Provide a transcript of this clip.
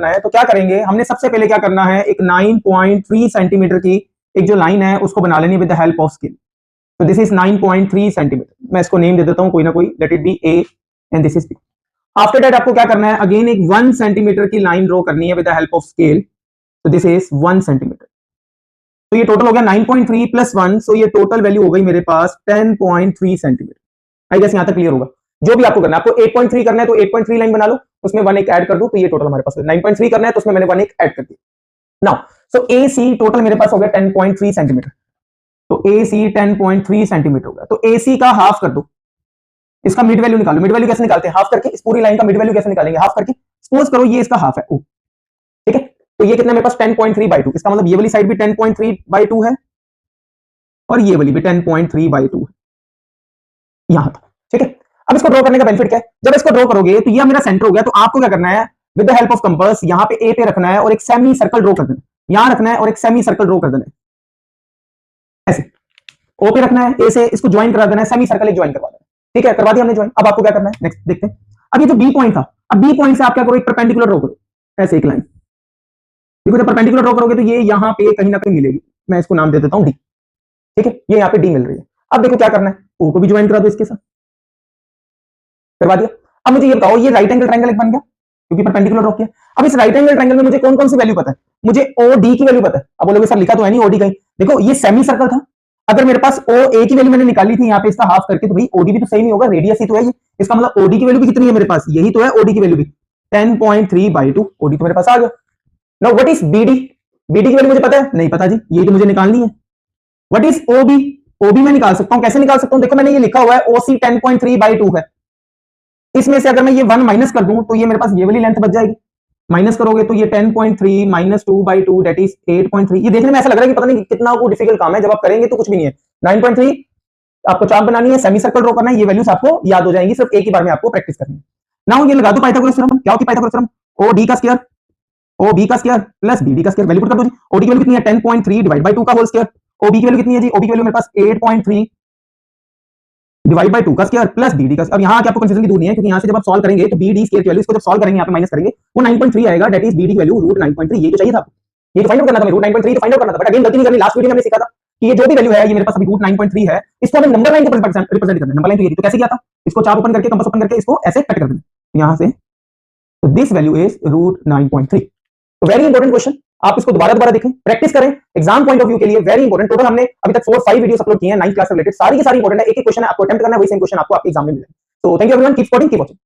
करना है तो क्या करेंगे, हमने सबसे पहले क्या करना है, एक 9.3 सेंटीमीटर की एक जो लाइन है उसको बना लेनी है with the help of scale. तो दिस इज 9.3 सेंटीमीटर, मैं इसको नेम दे देता हूं कोई ना कोई, let it be A and this is B. After that आपको क्या करना है, अगेन एक 1 सेंटीमीटर की लाइन ड्रॉ करनी है with the help of scale. तो दिस इज 1 सेंटीमीटर। तो ये टोटल हो गया 9.3 प्लस 1, सो ये टोटल वैल्यू हो गई मेरे पास 10.3 सेंटीमीटर। आई गेस यहां तक क्लियर होगा। जो भी आपको करना है, आपको 8.3 करना है तो 8.3 लाइन बना लो, उसमें 1 एक ऐड कर दो, तो ये टोटल हमारे पास 9.3 करना है तो उसमें मैंने 1 एक ऐड कर दिया। नाउ सो AC टोटल मेरे पास हो गया 10.3 सेंटीमीटर। तो AC 10.3 सेंटीमीटर हो गया। तो AC का हाफ कर दो, इसका मिड वैल्यू निकालो। मिड वैल्यू कैसे निकालते हैं, हाफ करके। इस पूरी लाइन का मिड वैल्यू कैसे निकालेंगे, हाफ करके। सपोज करो ये इसका हाफ है O, ठीक है। तो ये कितना मेरे पास 10.3/2, इसका मतलब ये वाली साइड भी 10.3/2 है और ये वाली भी 10.3/2 है, यहां तक, ठीक है। अब इसको ड्रॉ करने का बेनिफिट क्या है, जब इसको ड्रॉ करोगे तो ये मेरा सेंटर हो गया। तो आपको क्या करना है, with the help of compass यहां पे A पे रखना है और एक सेमी सर्कल ड्रॉ कर देना, यहां रखना है और एक सेमी सर्कल ड्रॉ कर देना है, ऐसे O पे रखना है, A से इसको ज्वाइन करा देना है, सेमी सर्कल एक ज्वाइन करवा देना है, ठीक है। करवा दिया हमने ज्वाइन। अब आपको क्या करना है, नेक्स्ट देखते हैं। अब ये जो B पॉइंट था, अब B पॉइंट से आप क्या करो, एक परपेंडिकुलर ड्रॉ करो, ऐसे एक लाइन। देखो जब परपेंडिकुलर ड्रॉ करोगे तो ये यहां पे कहीं ना कहीं मिलेगी, मैं इसको नाम दे देता हूं D, ठीक है। ये यहां पे D मिल रही है। अब देखो क्या करना है, O को भी ज्वाइन करा दो इसके साथ, करवा दिया। अब मुझे ये बताओ, ये राइट एंगल ट्रायंगल एक बन गया क्योंकि परपेंडिकुलर ड्रॉ किया। अब इस राइट एंगल ट्रायंगल में मुझे कौन कौन सी वैल्यू पता है, मुझे OD की वैल्यू पता है। अब बोलोगे सर लिखा तो है नहीं OD कहीं, देखो ये सेमी सर्कल था, अगर मेरे पास OA की वैल्यू मैंने निकाली थी यहाँ पे इसका हाफ करके, तो भाई OD भी तो सेम ही होगा, रेडियस ही तो है ये, इसका मतलब OD की वैल्यू भी कितनी है मेरे पास, यही तो है OD की वैल्यू भी 10.3/2, OD तो मेरे पास आ गया। Now what is BD, BD की वैल्यू मुझे पता है, नहीं पता जी, ये तो मुझे निकालनी है। व्हाट इज OB, OB मैं निकाल सकता हूं, कैसे निकाल सकता हूं, देखो मैंने ये लिखा हुआ है OC 10.3/2 है, इसमें से अगर मैं ये 1 माइनस कर दूं तो ये मेरे पास ये वाली लेंथ बच जाएगी, माइनस करोगे तो ये 10.3 माइनस 2/2 दैट इज 8.3। ये देखने में ऐसा लग रहा है कि पता नहीं कितना वो डिफिकल्ट काम है, जब आप करेंगे तो कुछ भी नहीं है। 9.3 आपको चाप बनानी है, सेमी सर्कल ड्रॉ करना है, ये वैल्यूज आपको याद हो जाएंगी, सिर्फ एक ही बार में आपको प्रैक्टिस करनी है। नाउ ये लगा दो पाइथागोरस थ्योरम, क्या होती है पाइथागोरस थ्योरम, OD का स्क्वायर, OB का स्क्वायर प्लस BD का स्क्वायर, वैल्यू पुट कर दो जी। OD की वैल्यू कितनी है 10.3 डिवाइड बाय 2 का होल स्क्वायर, OB की वैल्यू कितनी है जी, OB की वैल्यू मेरे पास 8.3 डिवाइड बाय 2 का स्क्वायर प्लस BD का। अब यहां आके आपको कंफ्यूजन की दूर नहीं है, क्योंकि यहां से जब आप सॉल्व करेंगे तो BD स्क्वायर की वैल्यू, इसको जब सॉल्व करेंगे यहां पे माइनस करेंगे, वो 9.3 आएगा, दैट इज BD की वैल्यू √9.3। ये तो चाहिए था आपको, ये तो फाइंड आउट करना था, मैं √9.3 तो फाइंड आउट करना था, बट अगेन गलती नहीं करनी। लास्ट वीडियो में हमने सीखा था कि ये जो भी वैल्यू है ये मेरे पास अभी √9.3 है, इसको हमें नंबर लाइन के रिप्रेजेंट करना है। नंबर लाइन तो ये तो कैसे किया था, इसको चाप ओपन करके कंपास ओपन करके इसको ऐसे कट कर देना यहां से, तो दिस वैल्यू इज √9.3। तो वेरी इंपॉर्टेंट क्वेश्चन, आप इसको दोबारा देखें, प्रैक्टिस करें, एग्जाम पॉइंट ऑफ व्यू के लिए वेरी इंपॉर्टेंट। टोटल हमने अभी तक 4-5 वीडियोस अपलोड किए हैं 9th क्लास से रिलेटेड, सारी की सारी इंपॉर्टेंट है, एक एक क्वेश्चन है, आपको अटेम्प्ट करना है, वही सेम क्वेश्चन आपको आपके एग्जाम में मिले। तो thank you everyone, keep sporting, keep watching.